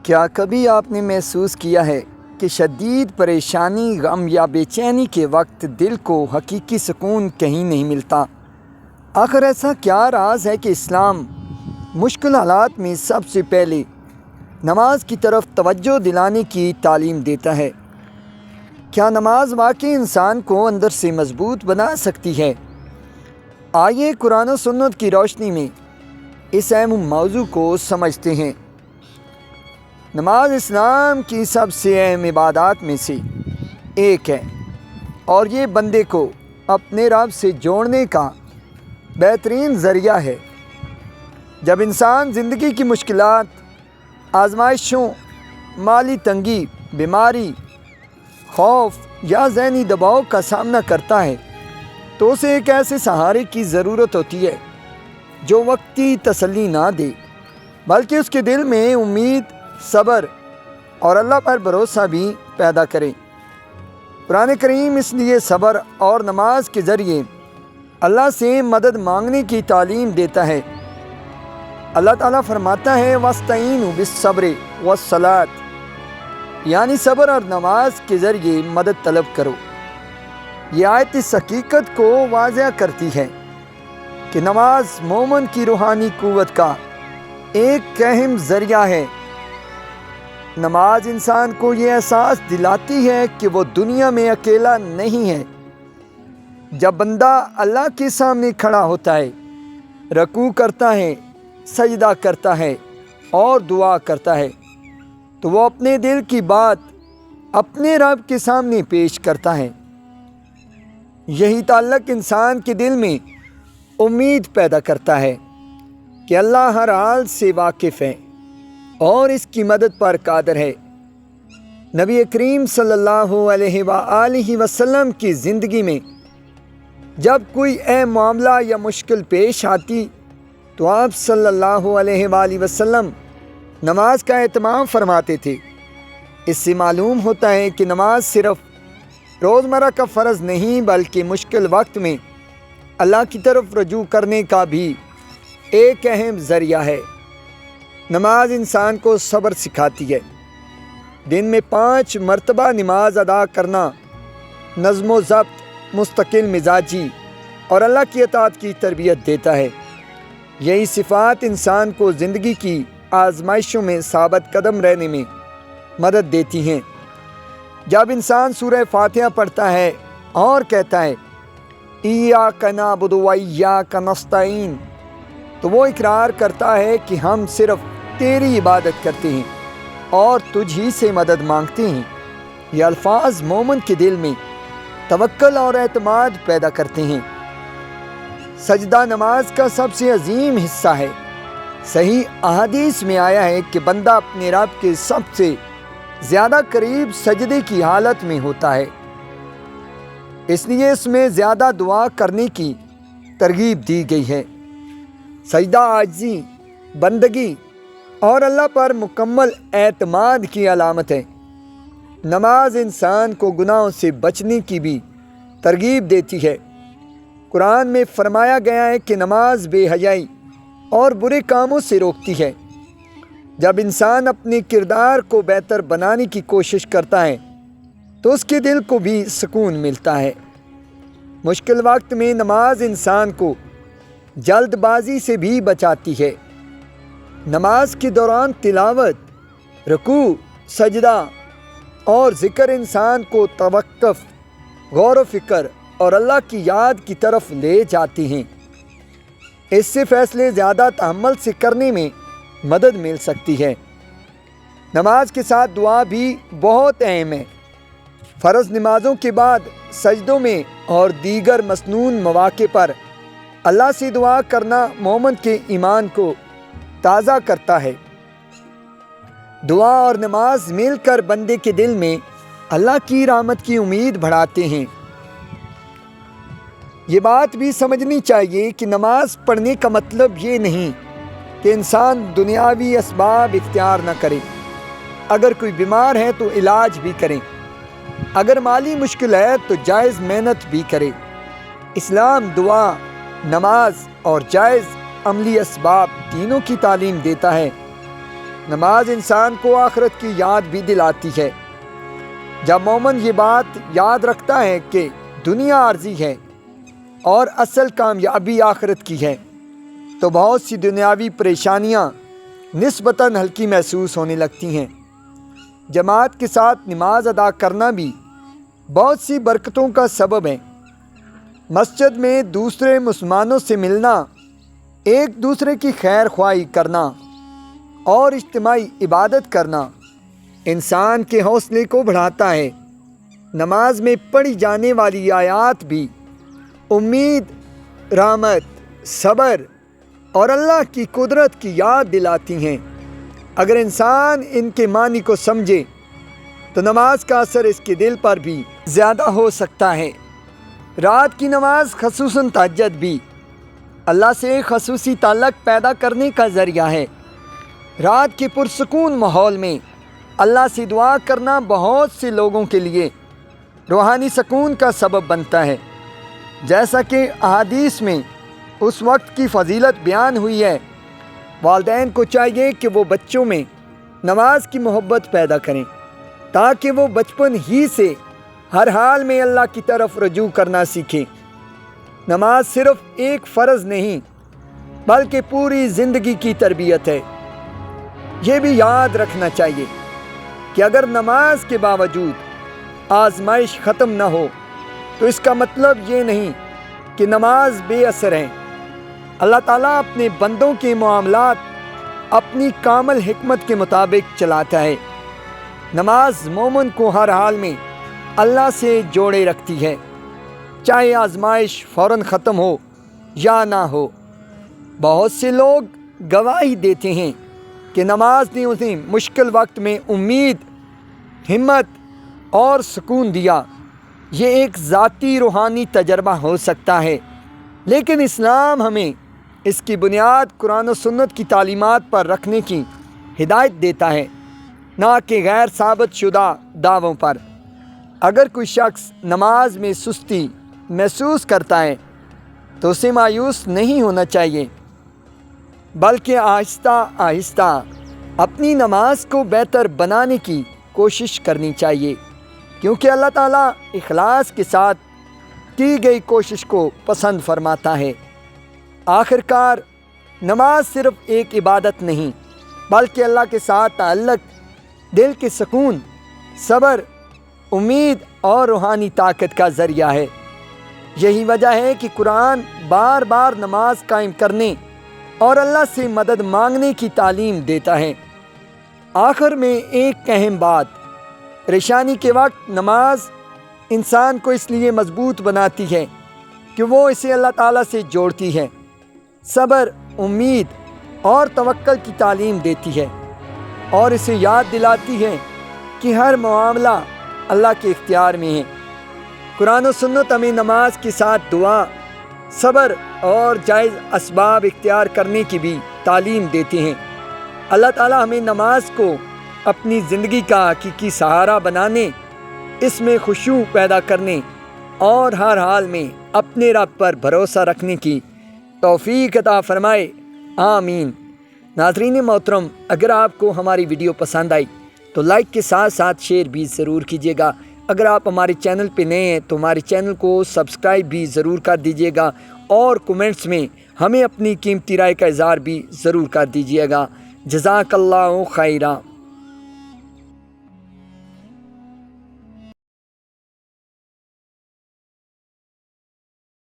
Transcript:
کیا کبھی آپ نے محسوس کیا ہے کہ شدید پریشانی، غم یا بے چینی کے وقت دل کو حقیقی سکون کہیں نہیں ملتا؟ آخر ایسا کیا راز ہے کہ اسلام مشکل حالات میں سب سے پہلے نماز کی طرف توجہ دلانے کی تعلیم دیتا ہے؟ کیا نماز واقعی انسان کو اندر سے مضبوط بنا سکتی ہے؟ آئیے قرآن و سنت کی روشنی میں اس اہم موضوع کو سمجھتے ہیں۔ نماز اسلام کی سب سے اہم عبادات میں سے ایک ہے اور یہ بندے کو اپنے رب سے جوڑنے کا بہترین ذریعہ ہے۔ جب انسان زندگی کی مشکلات، آزمائشوں، مالی تنگی، بیماری، خوف یا ذہنی دباؤ کا سامنا کرتا ہے تو اسے ایک ایسے سہارے کی ضرورت ہوتی ہے جو وقتی تسلی نہ دے بلکہ اس کے دل میں امید، صبر اور اللہ پر بھروسہ بھی پیدا کرے۔ قرآن کریم اس لیے صبر اور نماز کے ذریعے اللہ سے مدد مانگنے کی تعلیم دیتا ہے۔ اللہ تعالیٰ فرماتا ہے وَاسْتَعِینُوا بِالصَّبْرِ وَالصَّلَاةِ، یعنی صبر اور نماز کے ذریعے مدد طلب کرو۔ یہ آیت اس حقیقت کو واضح کرتی ہے کہ نماز مومن کی روحانی قوت کا ایک اہم ذریعہ ہے۔ نماز انسان کو یہ احساس دلاتی ہے کہ وہ دنیا میں اکیلا نہیں ہے۔ جب بندہ اللہ کے سامنے کھڑا ہوتا ہے، رکوع کرتا ہے، سجدہ کرتا ہے اور دعا کرتا ہے تو وہ اپنے دل کی بات اپنے رب کے سامنے پیش کرتا ہے۔ یہی تعلق انسان کے دل میں امید پیدا کرتا ہے کہ اللہ ہر حال سے واقف ہے اور اس کی مدد پر قادر ہے۔ نبی کریم صلی اللہ علیہ وآلہ وسلم کی زندگی میں جب کوئی اہم معاملہ یا مشکل پیش آتی تو آپ صلی اللہ علیہ وآلہ وسلم نماز کا اہتمام فرماتے تھے۔ اس سے معلوم ہوتا ہے کہ نماز صرف روزمرہ کا فرض نہیں بلکہ مشکل وقت میں اللہ کی طرف رجوع کرنے کا بھی ایک اہم ذریعہ ہے۔ نماز انسان کو صبر سکھاتی ہے۔ دن میں 5 مرتبہ نماز ادا کرنا نظم و ضبط، مستقل مزاجی اور اللہ کی اطاعت کی تربیت دیتا ہے۔ یہی صفات انسان کو زندگی کی آزمائشوں میں ثابت قدم رہنے میں مدد دیتی ہیں۔ جب انسان سورہ فاتحہ پڑھتا ہے اور کہتا ہے ایاک نعبد و ایاک نستعین، تو وہ اقرار کرتا ہے کہ ہم صرف تیری عبادت کرتے ہیں اور تجھ ہی سے مدد مانگتے ہیں۔ یہ الفاظ مومن کے دل میں توکل اور اعتماد پیدا کرتے ہیں۔ سجدہ نماز کا سب سے عظیم حصہ ہے۔ صحیح احادیث میں آیا ہے کہ بندہ اپنے رب کے سب سے زیادہ قریب سجدے کی حالت میں ہوتا ہے، اس لیے اس میں زیادہ دعا کرنے کی ترغیب دی گئی ہے۔ سجدہ عاجزی، بندگی اور اللہ پر مکمل اعتماد کی علامت ہے۔ نماز انسان کو گناہوں سے بچنے کی بھی ترغیب دیتی ہے۔ قرآن میں فرمایا گیا ہے کہ نماز بے حیائی اور برے کاموں سے روکتی ہے۔ جب انسان اپنے کردار کو بہتر بنانے کی کوشش کرتا ہے تو اس کے دل کو بھی سکون ملتا ہے۔ مشکل وقت میں نماز انسان کو جلد بازی سے بھی بچاتی ہے۔ نماز کے دوران تلاوت، رکوع، سجدہ اور ذکر انسان کو توقف، غور و فکر اور اللہ کی یاد کی طرف لے جاتی ہیں۔ اس سے فیصلے زیادہ تحمل سے کرنے میں مدد مل سکتی ہے۔ نماز کے ساتھ دعا بھی بہت اہم ہے۔ فرض نمازوں کے بعد سجدوں میں اور دیگر مسنون مواقع پر اللہ سے دعا کرنا مومن کے ایمان کو تازہ کرتا ہے۔ دعا اور نماز مل کر بندے کے دل میں اللہ کی رحمت کی امید بڑھاتے ہیں۔ یہ بات بھی سمجھنی چاہیے کہ نماز پڑھنے کا مطلب یہ نہیں کہ انسان دنیاوی اسباب اختیار نہ کرے۔ اگر کوئی بیمار ہے تو علاج بھی کریں، اگر مالی مشکل ہے تو جائز محنت بھی کرے۔ اسلام دعا، نماز اور جائز عملی اسباب تینوں کی تعلیم دیتا ہے۔ نماز انسان کو آخرت کی یاد بھی دلاتی ہے۔ جب مومن یہ بات یاد رکھتا ہے کہ دنیا عارضی ہے اور اصل کامیابی آخرت کی ہے، تو بہت سی دنیاوی پریشانیاں نسبتاً ہلکی محسوس ہونے لگتی ہیں۔ جماعت کے ساتھ نماز ادا کرنا بھی بہت سی برکتوں کا سبب ہے۔ مسجد میں دوسرے مسلمانوں سے ملنا، ایک دوسرے کی خیر خواہی کرنا اور اجتماعی عبادت کرنا انسان کے حوصلے کو بڑھاتا ہے۔ نماز میں پڑھی جانے والی آیات بھی امید، رحمت، صبر اور اللہ کی قدرت کی یاد دلاتی ہیں۔ اگر انسان ان کے معنی کو سمجھے تو نماز کا اثر اس کے دل پر بھی زیادہ ہو سکتا ہے۔ رات کی نماز خصوصاً تہجد بھی اللہ سے خصوصی تعلق پیدا کرنے کا ذریعہ ہے۔ رات کے پرسکون ماحول میں اللہ سے دعا کرنا بہت سے لوگوں کے لیے روحانی سکون کا سبب بنتا ہے، جیسا کہ احادیث میں اس وقت کی فضیلت بیان ہوئی ہے۔ والدین کو چاہیے کہ وہ بچوں میں نماز کی محبت پیدا کریں تاکہ وہ بچپن ہی سے ہر حال میں اللہ کی طرف رجوع کرنا سیکھیں۔ نماز صرف ایک فرض نہیں بلکہ پوری زندگی کی تربیت ہے۔ یہ بھی یاد رکھنا چاہیے کہ اگر نماز کے باوجود آزمائش ختم نہ ہو تو اس کا مطلب یہ نہیں کہ نماز بے اثر ہے۔ اللہ تعالیٰ اپنے بندوں کے معاملات اپنی کامل حکمت کے مطابق چلاتا ہے۔ نماز مومن کو ہر حال میں اللہ سے جوڑے رکھتی ہے، چاہے آزمائش فوراً ختم ہو یا نہ ہو۔ بہت سے لوگ گواہی دیتے ہیں کہ نماز نے انہیں مشکل وقت میں امید، ہمت اور سکون دیا۔ یہ ایک ذاتی روحانی تجربہ ہو سکتا ہے، لیکن اسلام ہمیں اس کی بنیاد قرآن و سنت کی تعلیمات پر رکھنے کی ہدایت دیتا ہے، نہ کہ غیر ثابت شدہ دعووں پر۔ اگر کوئی شخص نماز میں سستی محسوس کرتا ہے تو اسے مایوس نہیں ہونا چاہیے، بلکہ آہستہ آہستہ اپنی نماز کو بہتر بنانے کی کوشش کرنی چاہیے، کیونکہ اللہ تعالیٰ اخلاص کے ساتھ کی گئی کوشش کو پسند فرماتا ہے۔ آخر کار نماز صرف ایک عبادت نہیں بلکہ اللہ کے ساتھ تعلق، دل کے سکون، صبر، امید اور روحانی طاقت کا ذریعہ ہے۔ یہی وجہ ہے کہ قرآن بار بار نماز قائم کرنے اور اللہ سے مدد مانگنے کی تعلیم دیتا ہے۔ آخر میں ایک اہم بات، پریشانی کے وقت نماز انسان کو اس لیے مضبوط بناتی ہے کہ وہ اسے اللہ تعالیٰ سے جوڑتی ہے، صبر، امید اور توکل کی تعلیم دیتی ہے، اور اسے یاد دلاتی ہے کہ ہر معاملہ اللہ کے اختیار میں ہے۔ قرآن و سنت ہمیں نماز کے ساتھ دعا، صبر اور جائز اسباب اختیار کرنے کی بھی تعلیم دیتے ہیں۔ اللہ تعالیٰ ہمیں نماز کو اپنی زندگی کا حقیقی سہارا بنانے، اس میں خشوع پیدا کرنے اور ہر حال میں اپنے رب پر بھروسہ رکھنے کی توفیق عطا فرمائے، آمین۔ ناظرین محترم، اگر آپ کو ہماری ویڈیو پسند آئی تو لائک کے ساتھ ساتھ شیئر بھی ضرور کیجیے گا۔ اگر آپ ہمارے چینل پہ نئے ہیں تو ہمارے چینل کو سبسکرائب بھی ضرور کر دیجیے گا، اور کومنٹس میں ہمیں اپنی قیمتی رائے کا اظہار بھی ضرور کر دیجیے گا۔ جزاک اللہ خیرہ۔